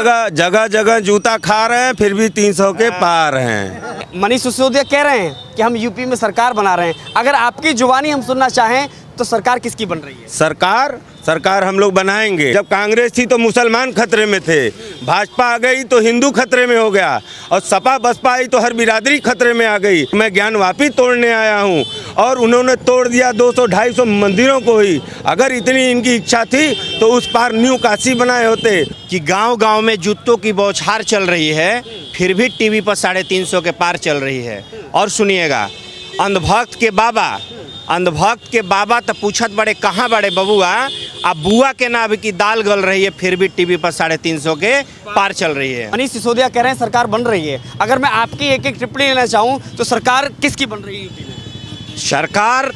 जगह जगह जगह जूता खा रहे हैं, फिर भी 300 के पार हैं। मनीष सिसोदिया कह रहे हैं कि हम यूपी में सरकार बना रहे हैं। अगर आपकी जुबानी हम सुनना चाहें तो सरकार किसकी बन रही है? सरकार हम लोग बनाएंगे। जब कांग्रेस थी तो मुसलमान खतरे में थे, भाजपा आ गई तो हिंदू खतरे में हो गया, और सपा बसपा आई तो हर बिरादरी खतरे में आ गई। मैं ज्ञानवापी तोड़ने आया हूँ और उन्होंने तोड़ दिया 200-250 मंदिरों को ही। अगर इतनी इनकी इच्छा थी तो उस पार न्यू काशी बनाए होते। कि गांव-गांव में जूतों की बौछार चल रही है, फिर भी टीवी पर 350 के पार चल रही है। और सुनिएगा, अंधभक्त के बाबा तो पूछत बड़े कहाँ बड़े बबुआ, अब बुआ के नाम की दाल गल रही है, फिर भी टीवी पर 350 के पार चल रही है। मनीष सिसोदिया कह रहे हैं सरकार बन रही है। अगर मैं आपकी एक एक टिप्पणी लेना चाहूँ तो सरकार किसकी बन रही है यूपी में? सरकार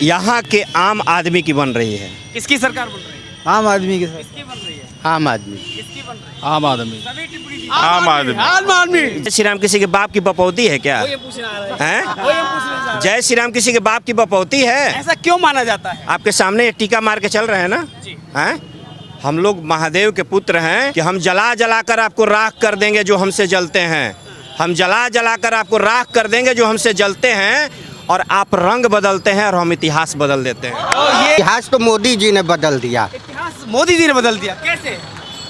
यहाँ के आम आदमी की बन रही है। किसकी सरकार बन रही है? आम आदमी के साथ। किसकी बन रही है? आम आदमी। किसकी बन रही है? आम आदमी। सभी टिप्पणी दीजिए। आम आदमी। जय श्री राम किसी के बाप की बपौती है क्या? ये पूछना आ रहा है। हैं? वो ये पूछना चाह रहा है। जय श्री राम किसी के बाप की बपौती है? ऐसा क्यों माना जाता है? आपके सामने ये टीका मार के चल रहे हैं ना? जी। हैं? हम लोग महादेव के पुत्र हैं कि हम जला जला कर आपको राख कर देंगे जो हमसे जलते हैं। हम जला जला कर आपको राख कर देंगे जो हमसे जलते हैं, और आप रंग बदलते हैं और हम इतिहास बदल देते हैं। ये इतिहास तो मोदी जी ने बदल दिया। इतिहास मोदी जी ने बदल दिया। कैसे?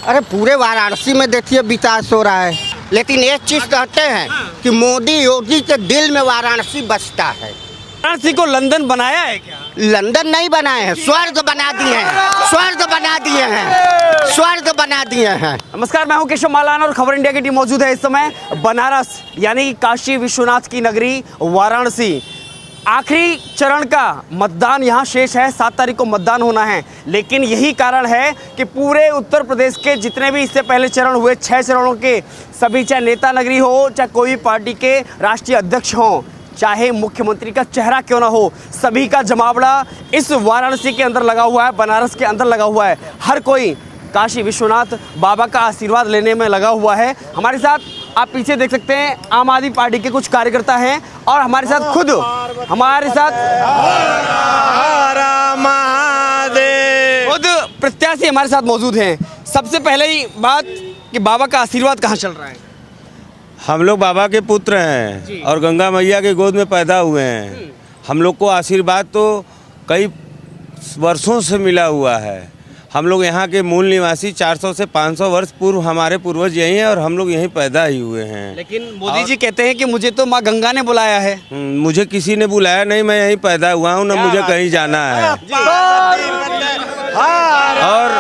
अरे पूरे वाराणसी में देखिए विकास हो रहा है, लेकिन एक चीज कहते हैं कि मोदी योगी के दिल में वाराणसी बसता है। वाराणसी को लंदन बनाया है क्या? लंदन नहीं बनाए हैं, स्वर्ग बना दिए हैं, स्वर्ग बना दिए हैं, स्वर्ग बना दिए हैं। नमस्कार, मैं हूं केशव मालान और खबर इंडिया की टीम मौजूद है इस समय बनारस यानी कि काशी विश्वनाथ की नगरी वाराणसी। आखिरी चरण का मतदान यहाँ शेष है, 7 तारीख को मतदान होना है। लेकिन यही कारण है कि पूरे उत्तर प्रदेश के जितने भी इससे पहले चरण हुए, 6 चरणों के, सभी चाहे नेता नगरी हो, चाहे कोई भी पार्टी के राष्ट्रीय अध्यक्ष हों, चाहे मुख्यमंत्री का चेहरा क्यों ना हो, सभी का जमावड़ा इस वाराणसी के अंदर लगा हुआ है, बनारस के अंदर लगा हुआ है। हर कोई काशी विश्वनाथ बाबा का आशीर्वाद लेने में लगा हुआ है। हमारे साथ आप पीछे देख सकते हैं आम आदमी पार्टी के कुछ कार्यकर्ता हैं, और हमारे साथ खुद प्रत्याशी हमारे साथ मौजूद हैं। सबसे पहले ही बात कि बाबा का आशीर्वाद कहाँ चल रहा है? हम लोग बाबा के पुत्र हैं और गंगा मैया के गोद में पैदा हुए हैं। हम लोग को आशीर्वाद तो कई वर्षों से मिला हुआ है। हम लोग यहाँ के मूल निवासी 400 से 500 वर्ष पूर्व हमारे पूर्वज यहीं हैं और हम लोग यहीं पैदा ही हुए हैं। लेकिन मोदी जी कहते हैं कि मुझे तो माँ गंगा ने बुलाया है। मुझे किसी ने बुलाया नहीं, मैं यहीं पैदा हुआ हूँ, ना मुझे कहीं जाना है। और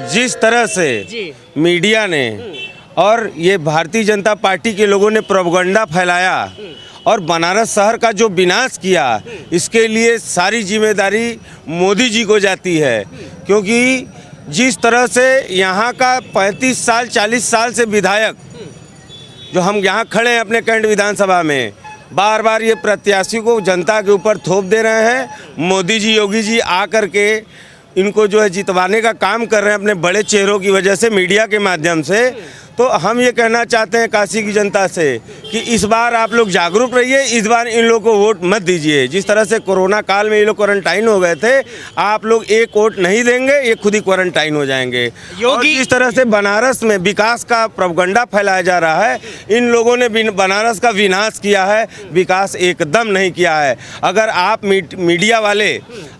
जिस तरह से मीडिया ने और ये भारतीय जनता पार्टी के लोगों ने प्रोपगंडा फैलाया और बनारस शहर का जो विनाश किया, इसके लिए सारी जिम्मेदारी मोदी जी को जाती है। क्योंकि जिस तरह से यहाँ का 35 साल 40 साल से विधायक जो हम यहाँ खड़े हैं अपने कैंट विधानसभा में, बार बार ये प्रत्याशी को जनता के ऊपर थोप दे रहे हैं। मोदी जी, योगी जी आकर के इनको जो है जितवाने का काम कर रहे हैं अपने बड़े चेहरों की वजह से, मीडिया के माध्यम से। तो हम ये कहना चाहते हैं काशी की जनता से कि इस बार आप लोग जागरूक रहिए, इस बार इन लोगों को वोट मत दीजिए। जिस तरह से कोरोना काल में ये लोग क्वारंटाइन हो गए थे, आप लोग एक वोट नहीं देंगे, ये खुद ही क्वारंटाइन हो जाएंगे। योगी इस तरह से बनारस में विकास का प्रोपगंडा फैलाया जा रहा है, इन लोगों ने बनारस का विनाश किया है, विकास एकदम नहीं किया है। अगर आप मीडिया वाले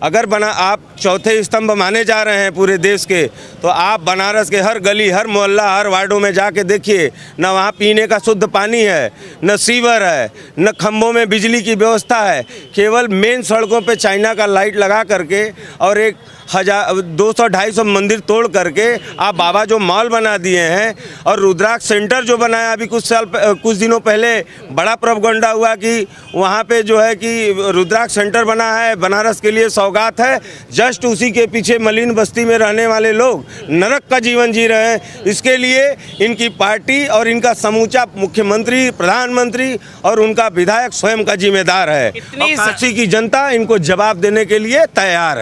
अगर आप चौथे स्तंभ माने जा रहे हैं पूरे देश के, तो आप बनारस के हर गली, हर मोहल्ला, हर वार्डों में जाके देखिए, न वहाँ पीने का शुद्ध पानी है, न सीवर है, न खंभों में बिजली की व्यवस्था है। केवल मेन सड़कों पे चाइना का लाइट लगा करके और 200-250 मंदिर तोड़ करके आप बाबा जो मॉल बना दिए हैं, और रुद्राक्ष सेंटर जो बनाया अभी कुछ दिनों पहले बड़ा प्रोपगंडा हुआ कि वहाँ पे जो है कि रुद्राक्ष सेंटर बना है, बनारस के लिए सौगात है। जस्ट उसी के पीछे मलिन बस्ती में रहने वाले लोग नरक का जीवन जी रहे हैं। इसके लिए इनकी पार्टी और इनका समूचा मुख्यमंत्री, प्रधानमंत्री और उनका विधायक स्वयं का जिम्मेदार है। और काशी की जनता इनको जवाब देने के लिए तैयार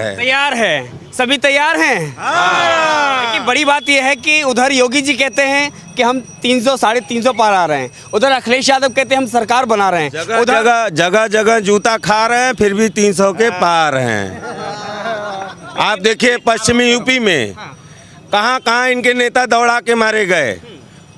है। सभी तैयार हैं। लेकिन बड़ी बात यह है कि उधर योगी जी कहते हैं कि हम 300-350 पार आ रहे हैं, उधर अखिलेश यादव कहते हैं हम सरकार बना रहे हैं। जगह जगह जूता खा रहे हैं, फिर भी 300 के पार हैं। आप देखिए पश्चिमी यूपी में कहाँ कहाँ इनके नेता दौड़ा के मारे गए,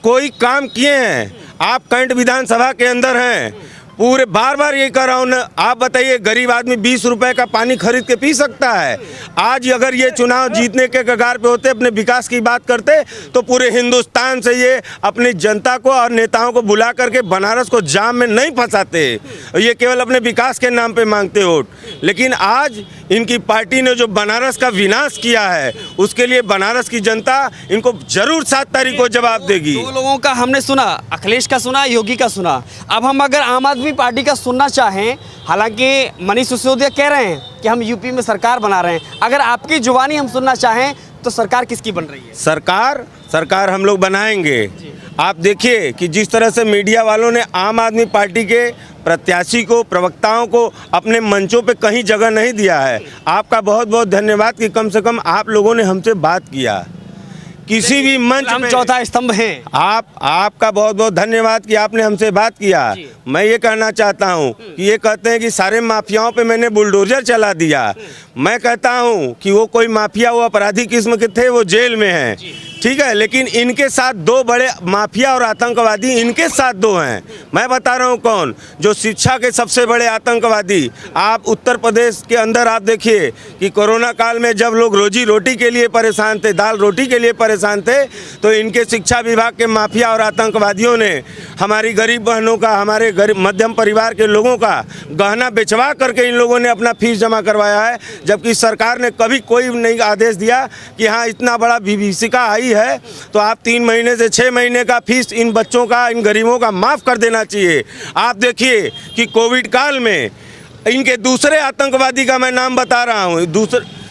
कोई काम किए हैं? आप कैंट विधानसभा के अंदर हैं, पूरे बार बार ये कर रहा हूँ ना, आप बताइए गरीब आदमी 20 रुपए का पानी खरीद के पी सकता है? आज अगर ये चुनाव जीतने के कगार पे होते, अपने विकास की बात करते, तो पूरे हिंदुस्तान से ये अपनी जनता को और नेताओं को बुला करके बनारस को जाम में नहीं फंसाते। ये केवल अपने विकास के नाम पे मांगते वोट। लेकिन आज इनकी पार्टी ने जो बनारस का विनाश किया है, उसके लिए बनारस की जनता इनको जरूर 7 तारीख को जवाब देगी। दो लोगों का हमने सुना, अखिलेश का सुना, योगी का सुना। अब हम अगर आम आदमी पार्टी का सुनना चाहें, हालांकि मनीष सिसोदिया कह रहे हैं कि हम यूपी में सरकार बना रहे हैं, अगर आपकी जुबानी हम सुनना चाहें तो सरकार किसकी बन रही है? सरकार हम लोग बनाएंगे। आप देखिए कि जिस तरह से मीडिया वालों ने आम आदमी पार्टी के प्रत्याशी को, प्रवक्ताओं को अपने मंचों पे कहीं जगह नहीं दिया है। आपका बहुत बहुत धन्यवाद कि कम से कम आप लोगों ने हमसे बात किया, किसी भी मंच हम में। चौथा स्तंभ हैं। आपका बहुत बहुत धन्यवाद कि आपने हमसे बात किया। मैं ये कहना चाहता हूँ कि ये कहते हैं कि सारे माफियाओं पे मैंने बुलडोजर चला दिया। मैं कहता हूँ कि वो कोई माफिया, वो अपराधी किस्म के थे, वो जेल में हैं, ठीक है, लेकिन इनके साथ 2 बड़े माफिया और आतंकवादी इनके साथ 2 हैं। मैं बता रहा हूँ कौन, जो शिक्षा के सबसे बड़े आतंकवादी। आप उत्तर प्रदेश के अंदर आप देखिए कि कोरोना काल में जब लोग रोजी रोटी के लिए परेशान थे, दाल रोटी के लिए परेशान थे, तो इनके शिक्षा विभाग के माफिया और आतंकवादियों ने हमारी गरीब बहनों का, हमारे गरीब मध्यम परिवार के लोगों का गहना बेचवा करके इन लोगों ने अपना फीस जमा करवाया है, जबकि सरकार ने कभी कोई नहीं आदेश दिया कि हाँ इतना बड़ा विभीषिका आई है तो आप 3 महीने से 6 महीने का फीस इन बच्चों का, इन गरीबों का माफ़ कर देना चाहिए। आप देखिए कि कोविड काल में इनके दूसरे आतंकवादी का मैं नाम बता रहा हूँ,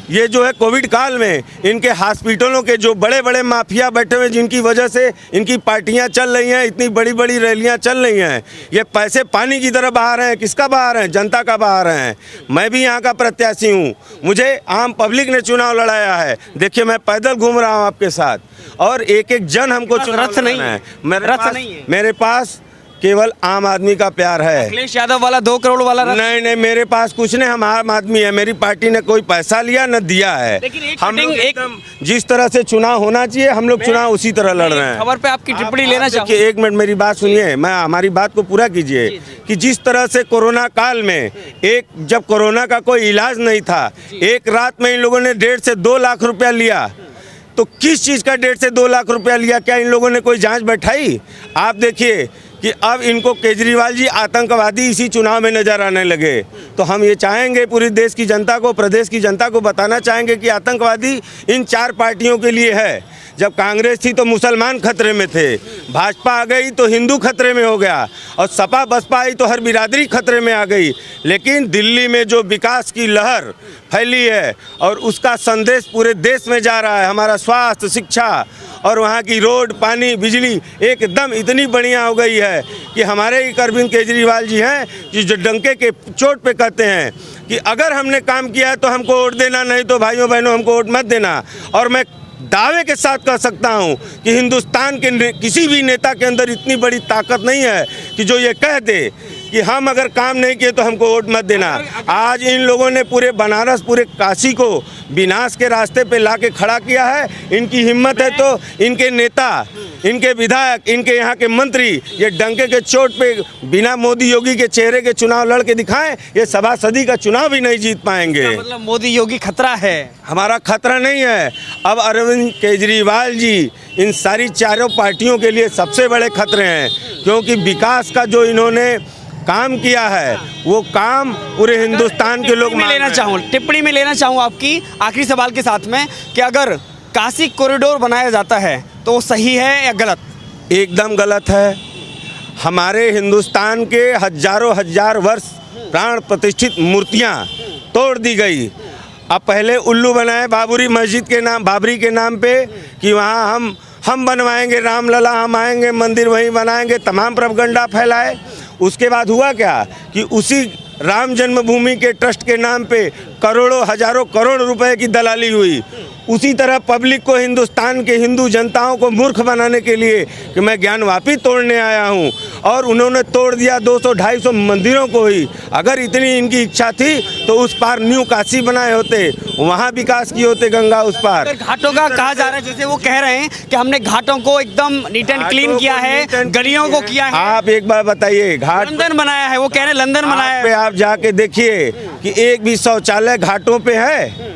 ये जो है कोविड काल में इनके हॉस्पिटलों के जो बड़े बड़े माफिया बैठे हुए, जिनकी वजह से इनकी पार्टियां चल रही हैं, इतनी बड़ी बड़ी रैलियां चल रही हैं, ये पैसे पानी की तरह बहा रहे हैं। किसका बहा रहे हैं? जनता का बहा रहे हैं। मैं भी यहाँ का प्रत्याशी हूँ, मुझे आम पब्लिक ने चुनाव लड़ाया है। देखिए मैं पैदल घूम रहा हूँ आपके साथ, और एक एक जन हमको चुनाव रथ नहीं है। है। मेरे पास केवल आम आदमी का प्यार है। अखिलेश यादव वाला 2 करोड़ वाला रथ? नहीं, मेरे पास कुछ नहीं, हम आम आदमी है। मेरी पार्टी ने कोई पैसा लिया न दिया है। लेकिन हम लोग एकदम जिस तरह से चुनाव होना चाहिए, हम लोग चुनाव उसी तरह लड़ रहे हैं। खबर पे आपकी टिप्पणी लेना चाहूँगा। 1 मिनट मेरी बात सुनिए, मैं हमारी बात को पूरा कीजिए। कि जिस तरह से कोरोना काल में जब कोरोना का कोई इलाज नहीं था, एक रात में इन लोगों ने 1.5 से 2 लाख रुपया लिया, तो किस चीज़ का 1.5 से 2 लाख रुपया लिया? क्या इन लोगों ने कोई जांच बैठाई? आप देखिए कि अब इनको केजरीवाल जी आतंकवादी इसी चुनाव में नजर आने लगे। तो हम ये चाहेंगे, पूरी देश की जनता को, प्रदेश की जनता को बताना चाहेंगे कि आतंकवादी इन 4 पार्टियों के लिए है। जब कांग्रेस थी तो मुसलमान खतरे में थे, भाजपा आ गई तो हिंदू खतरे में हो गया, और सपा बसपा आई तो हर बिरादरी खतरे में आ गई। लेकिन दिल्ली में जो विकास की लहर फैली है और उसका संदेश पूरे देश में जा रहा है, हमारा स्वास्थ्य, शिक्षा और वहाँ की रोड, पानी, बिजली एकदम इतनी बढ़िया हो गई है कि हमारे ही अरविंद केजरीवाल जी हैं कि जो डंके के चोट पे कहते हैं कि अगर हमने काम किया है तो हमको वोट देना, नहीं तो भाइयों बहनों हमको वोट मत देना। और मैं दावे के साथ कह सकता हूं कि हिंदुस्तान के किसी भी नेता के अंदर इतनी बड़ी ताकत नहीं है कि जो ये कह दे कि हम अगर काम नहीं किए तो हमको वोट मत देना। आज इन लोगों ने पूरे बनारस, पूरे काशी को विनाश के रास्ते पे ला के खड़ा किया है। इनकी हिम्मत है तो इनके नेता, इनके विधायक, इनके यहाँ के मंत्री ये डंके के चोट पे बिना मोदी योगी के चेहरे के चुनाव लड़ के दिखाएं, ये सभा सदी का चुनाव भी नहीं जीत पाएंगे। मतलब मोदी योगी खतरा है? हमारा खतरा नहीं है। अब अरविंद केजरीवाल जी इन सारी 4 पार्टियों के लिए सबसे बड़े खतरे हैं, क्योंकि विकास का जो इन्होंने काम किया है वो काम पूरे हिंदुस्तान के लोग टिप्पणी में लेना चाहूँ आपकी आखिरी सवाल के साथ में कि अगर काशी कॉरिडोर बनाया जाता है तो वो सही है या गलत? एकदम गलत है। हमारे हिंदुस्तान के हजारों हजार वर्ष प्राण प्रतिष्ठित मूर्तियां तोड़ दी गई। अब पहले उल्लू बनाए बाबरी मस्जिद के नाम, बाबरी के नाम पे कि वहाँ हम बनवाएंगे रामलला, हम आएंगे मंदिर वहीं बनाएंगे, तमाम प्रोपगंडा फैलाए। उसके बाद हुआ क्या कि उसी राम जन्मभूमि के ट्रस्ट के नाम पे करोड़ों हजारों करोड़ रुपए की दलाली हुई। उसी तरह पब्लिक को, हिंदुस्तान के हिंदू जनताओं को मूर्ख बनाने के लिए कि मैं ज्ञानवापी तोड़ने आया हूं, और उन्होंने तोड़ दिया 200-250 मंदिरों को ही। अगर इतनी इनकी इच्छा थी तो उस पार न्यू काशी बनाए होते, वहां विकास किए होते गंगा उस पार। घाटों का कहा जा रहा है, जैसे वो कह रहे हैं कि हमने घाटों को एकदम नीट एंड क्लीन किया है, गलियों को किया है। आप एक बार बताइए, घाट लंदन बनाया है, वो कह रहे हैं लंदन बनाया पे है। आप जाके देखिए कि एक भी शौचालय घाटों पे है,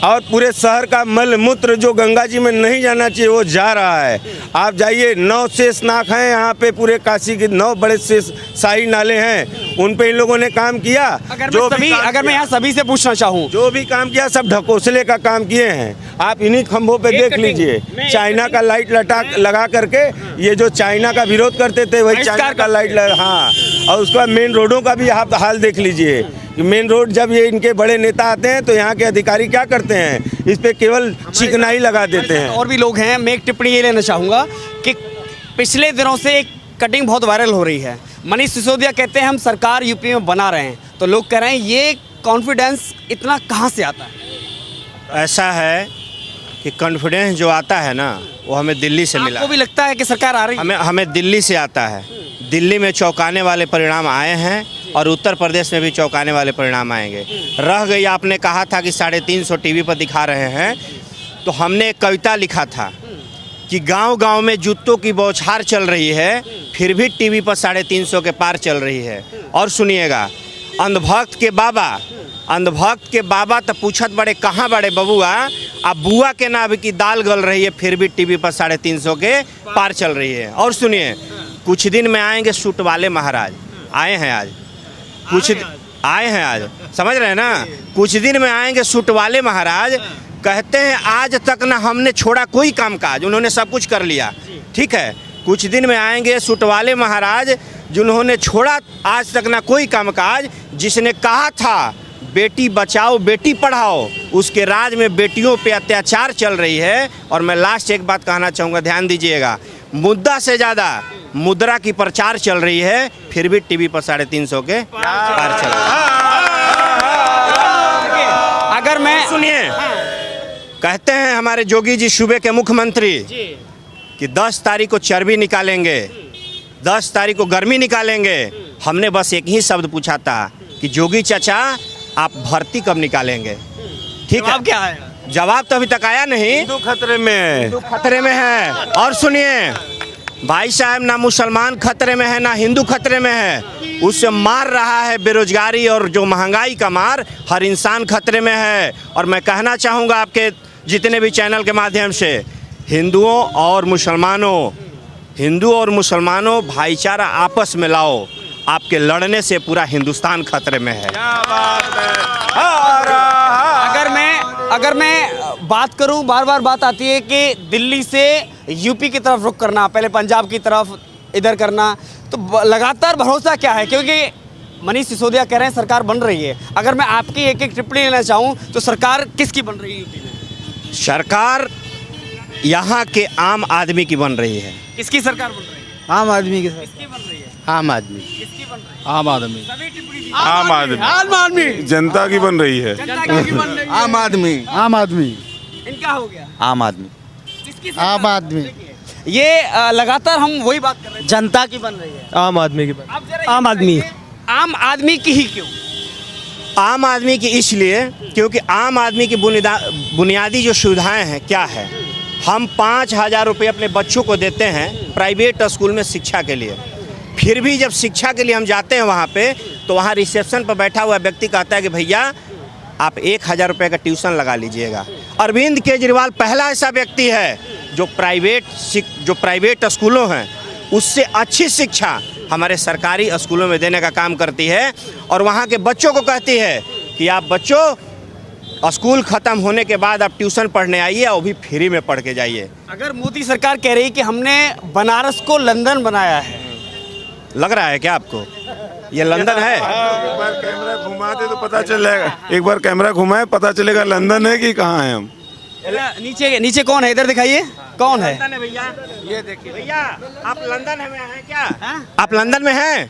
और पूरे शहर का मल मूत्र जो गंगा जी में नहीं जाना चाहिए वो जा रहा है। आप जाइए, 9 शेषनाग हैं यहाँ पे, पूरे काशी के 9 बड़े शेष शाही नाले हैं, उन पे इन लोगों ने काम किया। अगर मैं यहाँ सभी से पूछना चाहूँ, जो भी काम किया सब ढकोसले का काम किए हैं। आप इन्हीं खंभों पे देख लीजिए, चाइना का लाइट लगा करके, ये जो चाइना का विरोध करते थे वही चाइना का लाइट हाँ, और उसके बाद मेन रोडों का भी आप हाल देख लीजिए कि मेन रोड जब ये इनके बड़े नेता आते हैं तो यहाँ के अधिकारी क्या करते हैं, इस पे केवल चिकनाई लगा देते हैं। और भी लोग हैं, मैं एक टिप्पणी ये लेना चाहूँगा कि पिछले दिनों से एक कटिंग बहुत वायरल हो रही है। मनीष सिसोदिया कहते हैं हम सरकार यूपी में बना रहे हैं, तो लोग कह रहे हैं ये कॉन्फिडेंस इतना कहाँ से आता है? ऐसा है कि कॉन्फिडेंस जो आता है ना वो हमें दिल्ली से मिला। आपको भी लगता है कि सरकार आ रही है? हमें दिल्ली से आता है। दिल्ली में चौंकाने वाले परिणाम आए हैं और उत्तर प्रदेश में भी चौंकाने वाले परिणाम आएंगे। रह गई, आपने कहा था कि 350 टीवी पर दिखा रहे हैं, तो हमने एक कविता लिखा था कि गांव-गांव में जूतों की बौछार चल रही है, फिर भी टीवी पर 350 के पार चल रही है। और सुनिएगा, अंधभक्त के बाबा तो पूछत बड़े कहाँ बड़े बबुआ, अब बुआ के नाम की दाल गल रही है, फिर भी टीवी पर 350 के पार चल रही है। और सुनिए, कुछ दिन में आएंगे सूट वाले महाराज, आए हैं आज, आए हैं आज, समझ रहे हैं ना, कुछ दिन में आएंगे सूट वाले महाराज। कहते हैं आज तक ना हमने छोड़ा कोई कामकाज, उन्होंने सब कुछ कर लिया, ठीक है। कुछ दिन में आएंगे सूट वाले महाराज जिन्होंने छोड़ा आज तक ना कोई कामकाज। जिसने कहा था बेटी बचाओ बेटी पढ़ाओ, उसके राज में बेटियों पे अत्याचार चल रही है। और मैं लास्ट एक बात कहना चाहूँगा, ध्यान दीजिएगा, मुद्दा से ज़्यादा मुद्रा की प्रचार चल रही है, फिर भी टीवी पर 350 के पार चल रही है। अगर मैं सुनिए, कहते हैं हमारे जोगी जी सूबे के मुख्यमंत्री कि 10 तारीख को चर्बी निकालेंगे, 10 तारीख को गर्मी निकालेंगे। हमने बस एक ही शब्द पूछा था कि जोगी चाचा आप भर्ती कब निकालेंगे, ठीक है? क्या है? जवाब तो अभी तक आया नहीं। हिंदू खतरे में है, हिंदू खतरे में है। और सुनिए भाई साहब, ना मुसलमान खतरे में है ना हिंदू खतरे में है, उससे मार रहा है बेरोजगारी और जो महंगाई का मार, हर इंसान खतरे में है। और मैं कहना चाहूँगा आपके जितने भी चैनल के माध्यम से, हिंदू और मुसलमानों भाईचारा आपस में लाओ, आपके लड़ने से पूरा हिंदुस्तान खतरे में है। अगर मैं बात करूं, बार बार बात आती है कि दिल्ली से यूपी की तरफ रुख करना, पहले पंजाब की तरफ इधर करना, तो लगातार भरोसा क्या है? क्योंकि मनीष सिसोदिया कह रहे हैं सरकार बन रही है। अगर मैं आपकी एक एक टिप्पणी लेना चाहूँ तो सरकार किसकी बन रही है यूपी में? सरकार यहाँ के आम आदमी की बन रही है। किसकी सरकार बन रही है? आम आदमी के साथ। किसकी बन रही है? आम आदमी। किसकी बन रही है? आम आदमी। सभी टिप्पणी आम आदमी जनता की बन रही है। जनता की बन रही है। आम आदमी। आम आदमी। इनका हो गया आम आदमी। किसकी आम आदमी। ये लगातार हम वही बात कर रहे हैं, जनता की बन रही है। आम आदमी की आप जरा आम आदमी। आम आदमी की ही क्यों? आम आदमी की इसलिए क्योंकि आम आदमी की बुनियादी जो सुविधाएं हैं क्या है। हम 5,000 रुपये अपने बच्चों को देते हैं प्राइवेट स्कूल में शिक्षा के लिए। फिर भी जब शिक्षा के लिए हम जाते हैं वहाँ पे, तो वहाँ रिसेप्शन पर बैठा हुआ व्यक्ति कहता है कि भैया आप 1,000 रुपये का ट्यूशन लगा लीजिएगा। अरविंद केजरीवाल पहला ऐसा व्यक्ति है जो प्राइवेट स्कूलों हैं उससे अच्छी शिक्षा हमारे सरकारी स्कूलों में देने का काम करती है। और वहाँ के बच्चों को कहती है कि आप बच्चों स्कूल ख़त्म होने के बाद आप ट्यूशन पढ़ने आइए और भी फ्री में पढ़ के जाइए। अगर मोदी सरकार कह रही है कि हमने बनारस को लंदन बनाया है, लग रहा है क्या आपको ये लंदन है? एक बार कैमरा घुमा दे तो पता चल जाएगा। एक बार कैमरा घुमाए पता चलेगा लंदन है कि कहाँ है हम। नीचे कौन है? इधर दिखाइए कौन है? लंदन है भैया, ये देखिए भैया, आप लंदन में हैं क्या? आप लंदन में हैं?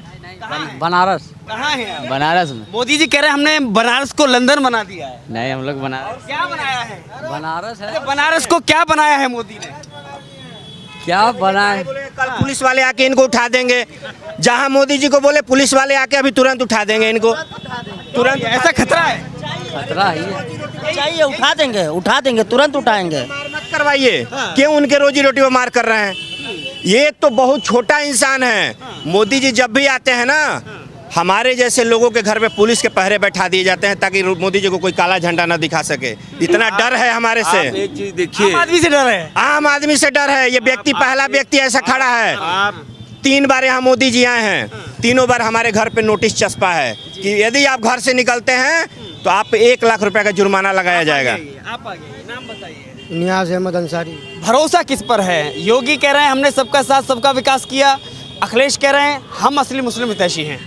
बनारस कहाँ है आप? बनारस में मोदी जी कह रहे हैं हमने बनारस को लंदन बना दिया है। नहीं, हम लोग बनारस क्या बनाया है? बनारस है। अरे बनारस को क्या बनाया है मोदी ने? क्या बना है? कल पुलिस वाले आके इनको उठा देंगे। जहां मोदी जी को बोले पुलिस वाले आके अभी तुरंत उठा देंगे इनको, तुरंत। ऐसा खतरा है? खतरा ही है। चाहिए उठा देंगे तुरंत उठाएंगे। मत करवाइए, क्यों उनके रोजी रोटी पर मार कर रहे हैं? ये तो बहुत छोटा इंसान है। मोदी जी जब भी आते हैं ना, हमारे जैसे लोगों के घर पे पुलिस के पहरे बैठा दिए जाते हैं ताकि मोदी जी को कोई काला झंडा ना दिखा सके। इतना डर है हमारे से। आप एक चीज देखिए, आम आदमी से डर है। आम आदमी से डर है। ये व्यक्ति पहला व्यक्ति ऐसा खड़ा है। 3 बार यहाँ मोदी जी आए हैं, तीनों बार हमारे घर पे नोटिस चस्पा है कि यदि आप घर से निकलते हैं तो आप 1 लाख रुपए का जुर्माना लगाया जाएगा। आप आगे नाम बताइए। नियाज अहमद अंसारी। भरोसा किस पर है? योगी कह रहे हैं हमने सबका साथ सबका विकास किया, अखिलेश कह रहे हैं हम असली मुस्लिम हितैषी हैं।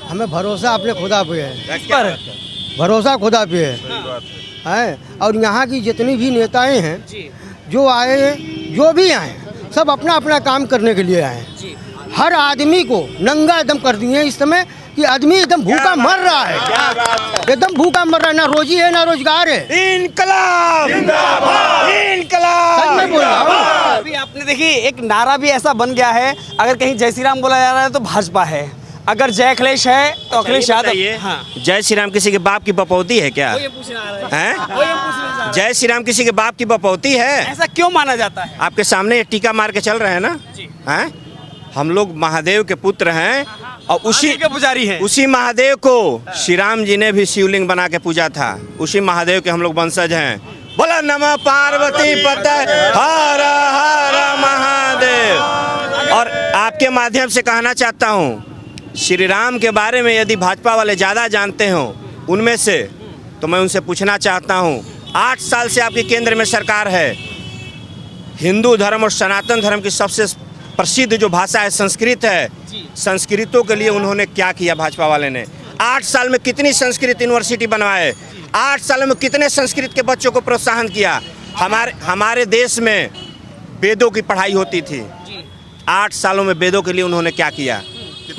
हमें भरोसा अपने खुदा पे है। किस पर? भरोसा खुदा पे है। और यहाँ की जितनी भी नेताएं हैं जो आए जो भी आए सब अपना अपना काम करने के लिए आए। हर आदमी को नंगा एकदम कर दिए इस समय कि आदमी एकदम भूखा मर रहा है, एकदम भूखा मर रहा है। ना रोजी है ना रोजगार है। इनकलाब जिंदाबाद, इनकलाब। सच में बोल रहा हूँ। अभी आपने देखी एक नारा भी ऐसा बन गया है, अगर कहीं जय श्री राम बोला जा रहा है तो भाजपा है, अगर जय अखिलेश है तो अखिलेश यादव। हाँ। जय श्री राम किसी के बाप की बपौती है क्या? ये पूछना आ रहा है। हैं? जय श्री राम किसी के बाप की बपौती है? ऐसा क्यों माना जाता है? आपके सामने ये टीका मार के चल रहे हैं ना। हैं? हम लोग महादेव के पुत्र हैं और उसी के पुजारी हैं। उसी महादेव को श्री राम जी ने भी शिवलिंग बना के पूजा था। उसी महादेव के हम लोग वंशज हैं। बोला नमः पार्वती पते हर हर महादेव। और आपके माध्यम से कहना चाहता हूँ, श्री राम के बारे में यदि भाजपा वाले ज़्यादा जानते हो उनमें से, तो मैं उनसे पूछना चाहता हूँ, 8 साल से आपकी केंद्र में सरकार है। हिंदू धर्म और सनातन धर्म की सबसे प्रसिद्ध जो भाषा है संस्कृत है। संस्कृतों के लिए उन्होंने क्या किया भाजपा वाले ने? 8 साल में कितनी संस्कृत यूनिवर्सिटी बनवाए? 8 साल में कितने संस्कृत के बच्चों को प्रोत्साहन किया? हमारे देश में वेदों की पढ़ाई होती थी। 8 सालों में वेदों के लिए उन्होंने क्या किया?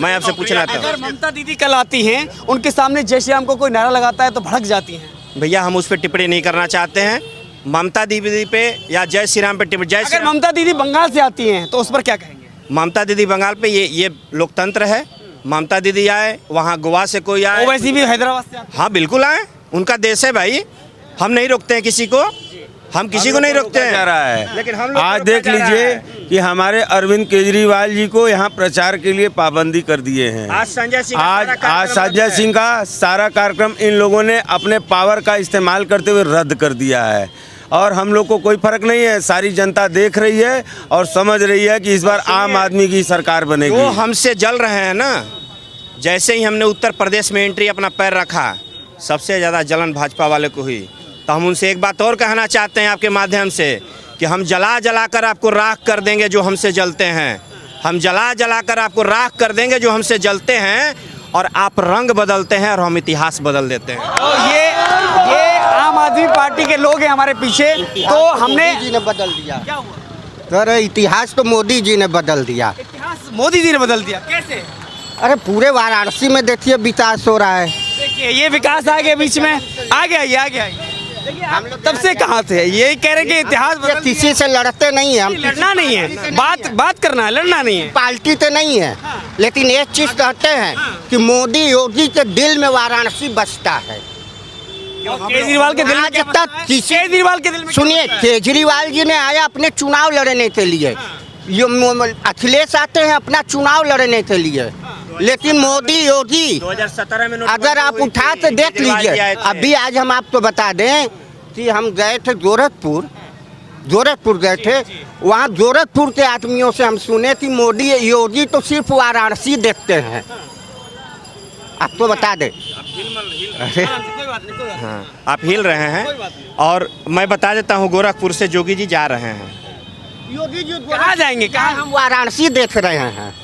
मैं आपसे पूछना था। अगर ममता दीदी कल आती हैं, उनके सामने जय श्री राम को कोई नारा लगाता है तो भड़क जाती हैं। भैया हम उस पर टिप्पणी नहीं करना चाहते हैं। ममता दीदी पे या जय श्री राम पे टिप्पणी। जय श्री अगर ममता दीदी बंगाल से आती हैं तो उस पर क्या कहेंगे? ममता दीदी बंगाल पे ये लोकतंत्र है। ममता दीदी आए, वहाँ गोवा से कोई आए, वैसे भी हैदराबाद से आती हाँ बिल्कुल आए, उनका देश है भाई। हम नहीं रोकते हैं किसी को, हम किसी को नहीं रोकते हैं। जा रहा है। लेकिन हम लोग आज को देख रोका जा रहा लीजिए है। कि हमारे अरविंद केजरीवाल जी को यहाँ प्रचार के लिए पाबंदी कर दिए हैं। आज संजय सिंह का आज सारा कार्यक्रम आज संजय रद्द है। सिंह का सारा कार्यक्रम इन लोगों ने अपने पावर का इस्तेमाल करते हुए रद्द कर दिया है। और हम लोग को कोई फर्क नहीं है, सारी जनता देख रही है और समझ रही है कि इस बार आम आदमी की सरकार बनेगी। वो हमसे जल रहे हैं ना। जैसे ही हमने उत्तर प्रदेश में एंट्री अपना पैर रखा, सबसे ज़्यादा जलन भाजपा वाले को हुई। तो हम उनसे एक बात और कहना चाहते हैं आपके माध्यम से कि हम जला जला कर आपको राख कर देंगे जो हमसे जलते हैं। हम जला जला कर आपको राख कर देंगे जो हमसे जलते हैं, और आप रंग बदलते हैं और हम इतिहास बदल देते हैं। तो ये आम आदमी पार्टी के लोग हैं हमारे पीछे। तो हमने मोदी जी ने बदल दिया। क्या हुआ? अरे इतिहास तो मोदी जी ने बदल दिया। इतिहास मोदी जी ने बदल दिया। कैसे? अरे पूरे वाराणसी में देखिए विकास हो रहा है। देखिए ये विकास आ गया बीच में, आ गया ये, आ गया ये। देखिए हम तब से कहाँ थे, ये कह रहे कि इतिहास बदल दिया। किसी से लड़ते नहीं है हम। लड़ना नहीं है, बात करना है, लड़ना नहीं है। पार्टी तो नहीं है, लेकिन एक चीज कहते हैं कि मोदी योगी के दिल में वाराणसी बसता है। केजरीवाल के दिल में आज क्या तक बसता है? किसी- केजरीवाल के दिल में सुनिए, केजरीवाल जी ने आया अपने चुनाव लड़ने के लिए, अखिलेश आते हैं अपना चुनाव लड़ने के लिए, लेकिन मोदी योगी 2017 में अगर आप उठा के देख लीजिए। अभी आज हम आपको बता दें कि हम गए थे गोरखपुर गए थे। वहाँ गोरखपुर के आदमियों से हम सुने कि मोदी योगी तो सिर्फ वाराणसी देखते हैं। आपको बता दें। हाँ, आप हिल रहे हैं। और मैं बता देता हूँ, गोरखपुर से योगी जी जा रहे हैं। योगी जी कहाँ जाएंगे? कहाँ? हम वाराणसी देख रहे हैं।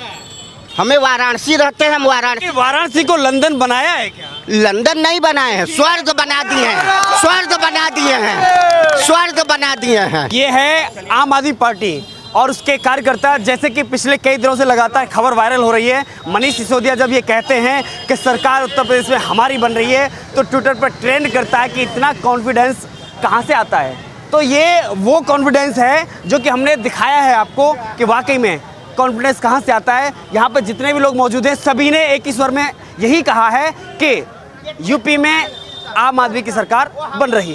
हमें वाराणसी रहते हैं, हम वाराणसी। वाराणसी को लंदन बनाया है क्या? लंदन नहीं बनाए हैं, स्वर्ग बना दिए हैं, स्वर्ग बना दिए हैं, स्वर्ग बना दिए हैं। ये है आम आदमी पार्टी। और उसके कार्यकर्ता, जैसे कि पिछले कई दिनों से लगातार खबर वायरल हो रही है, मनीष सिसोदिया जब ये कहते हैं कि सरकार उत्तर प्रदेश में हमारी बन रही है, तो ट्विटर पर ट्रेंड करता है कि इतना कॉन्फिडेंस कहाँ से आता है। तो ये वो कॉन्फिडेंस है जो कि हमने दिखाया है आपको कि वाकई में कॉन्फिडेंस कहाँ से आता है। यहाँ पर जितने भी लोग मौजूद हैं सभी ने एक ही स्वर में यही कहा है कि यूपी में आम आदमी की सरकार बन रही है।